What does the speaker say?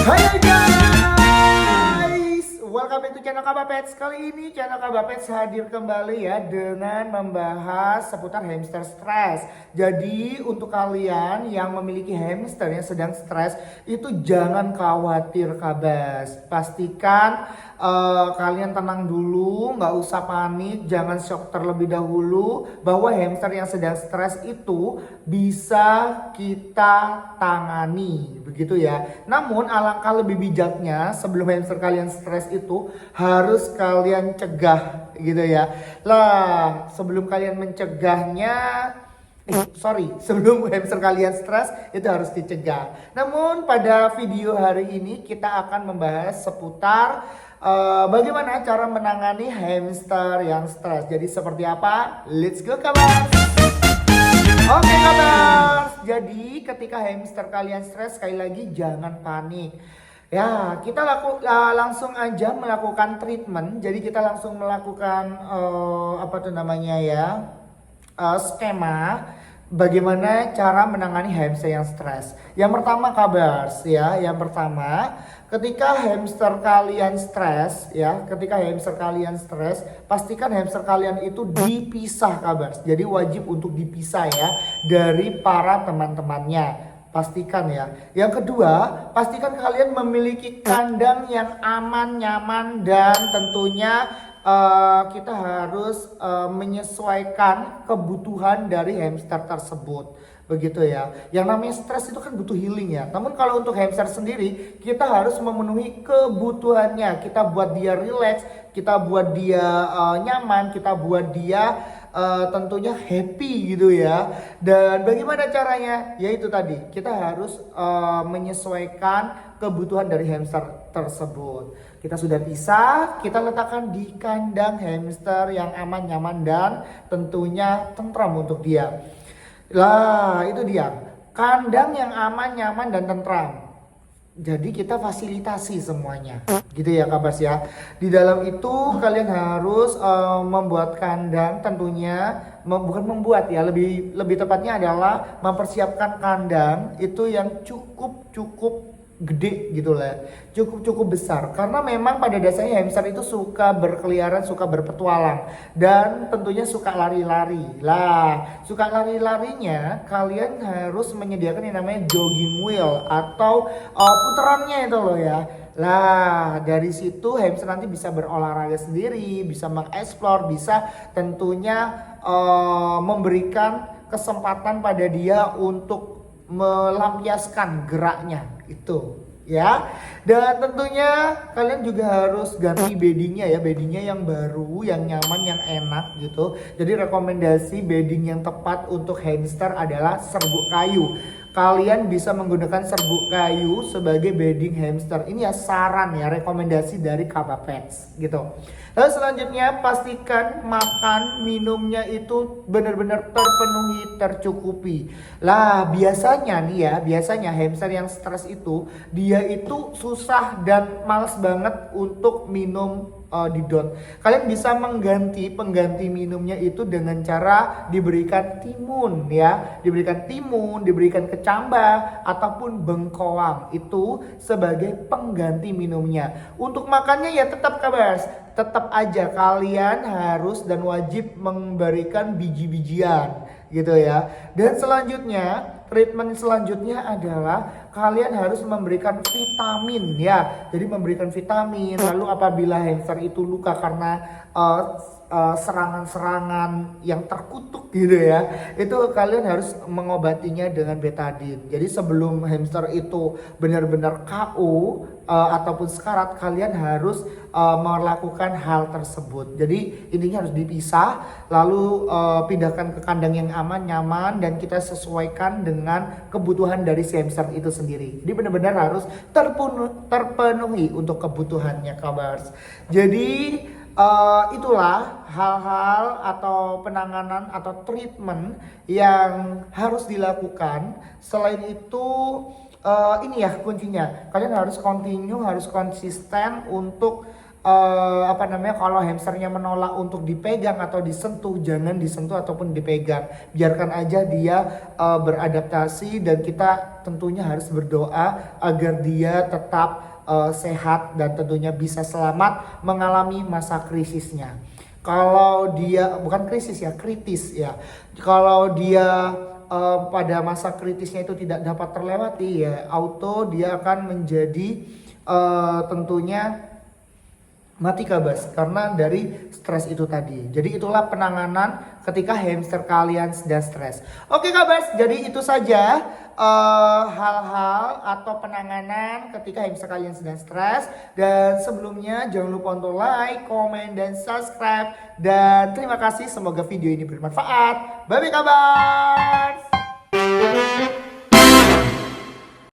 Hai guys, welcome back to channel Kabapets. Kali ini channel Kabapets hadir kembali ya dengan membahas seputar hamster stres. Jadi untuk kalian yang memiliki hamster yang sedang stres itu jangan khawatir Kabas. Pastikan kalian tenang dulu, nggak usah panik, jangan shock terlebih dahulu bahwa hamster yang sedang stres itu bisa kita tangani, begitu ya. Namun alangkah lebih bijaknya sebelum hamster kalian stres itu harus kalian cegah, gitu ya. Lah, sebelum kalian mencegahnya sebelum hamster kalian stres itu harus dicegah. Namun pada video hari ini kita akan membahas seputar bagaimana cara menangani hamster yang stres. Jadi seperti apa? Let's go kabar. Oke kabar. Jadi ketika hamster kalian stres, sekali lagi jangan panik. Ya, kita langsung aja melakukan treatment. Jadi kita langsung melakukan skema bagaimana cara menangani hamster yang stres. Yang pertama kabars ya, ketika hamster kalian stres, pastikan hamster kalian itu dipisah kabars. Jadi wajib untuk dipisah ya dari para teman-temannya. Pastikan ya. Yang kedua, pastikan kalian memiliki kandang yang aman, nyaman, dan tentunya kita harus menyesuaikan kebutuhan dari hamster tersebut, begitu ya. Yang namanya stres itu kan butuh healing ya. Namun kalau untuk hamster sendiri, kita harus memenuhi kebutuhannya. Kita buat dia relax, kita buat dia nyaman, kita buat dia tentunya happy gitu ya. Dan bagaimana caranya? Yaitu tadi, kita harus menyesuaikan kebutuhan dari hamster tersebut. Kita sudah pisah, kita letakkan di kandang hamster yang aman, nyaman, dan tentunya tentram untuk dia. Lah, itu dia. Kandang yang aman, nyaman, dan tentram. Jadi kita fasilitasi semuanya. Gitu ya kabas ya. Di dalam itu kalian harus membuat kandang, tentunya bukan membuat ya, lebih tepatnya adalah mempersiapkan kandang itu yang cukup gede gitu lah, cukup besar, karena memang pada dasarnya hamster itu suka berkeliaran, suka berpetualang, dan tentunya suka lari-lari. Lah, suka lari-larinya kalian harus menyediakan yang namanya jogging wheel atau puterannya itu loh ya. Lah, dari situ hamster nanti bisa berolahraga sendiri, bisa mengeksplor, bisa tentunya memberikan kesempatan pada dia untuk melampiaskan geraknya itu ya. Dan tentunya kalian juga harus ganti beddingnya ya, beddingnya yang baru, yang nyaman, yang enak gitu. Jadi rekomendasi bedding yang tepat untuk hamster adalah serbuk kayu. Kalian bisa menggunakan serbuk kayu sebagai bedding hamster. Ini ya saran ya, rekomendasi dari Kabapets gitu. Lalu selanjutnya pastikan makan minumnya itu benar-benar terpenuhi, tercukupi. Lah biasanya hamster yang stres itu dia itu susah dan malas banget untuk minum di dot. Kalian bisa mengganti pengganti minumnya itu dengan cara diberikan timun ya, diberikan kecambah ataupun bengkoang itu sebagai pengganti minumnya. Untuk makannya ya tetap kabas, tetap aja kalian harus dan wajib memberikan biji-bijian gitu ya. Dan selanjutnya, treatment selanjutnya adalah kalian harus memberikan vitamin ya. Jadi memberikan vitamin. Lalu apabila hamster itu luka karena serangan-serangan yang terkutuk gitu ya, itu kalian harus mengobatinya dengan betadine. Jadi sebelum hamster itu benar-benar KO ataupun sekarat, kalian harus melakukan hal tersebut. Jadi intinya harus dipisah, lalu pindahkan ke kandang yang aman, nyaman, dan kita sesuaikan dengan kebutuhan dari si hamster itu sendiri. Jadi benar-benar harus terpenuhi untuk kebutuhannya kabars. Jadi itulah hal-hal atau penanganan atau treatment yang harus dilakukan. Selain itu ini ya kuncinya, kalian harus continue, harus konsisten untuk kalau hamsternya menolak untuk dipegang atau disentuh, jangan disentuh ataupun dipegang. Biarkan aja dia beradaptasi, dan kita tentunya harus berdoa agar dia tetap sehat dan tentunya bisa selamat mengalami masa krisisnya. Kalau dia bukan krisis ya, kritis ya. Kalau dia pada masa kritisnya itu tidak dapat terlewati ya, dia akan menjadi tentunya mati kabas karena dari stres itu tadi. Jadi itulah penanganan ketika hamster kalian sedang stres. Oke kabas, jadi itu saja hal-hal atau penanganan ketika hamster kalian sedang stres. Dan sebelumnya jangan lupa untuk like, komen, dan subscribe. Dan terima kasih, semoga video ini bermanfaat. Bye bye kabas.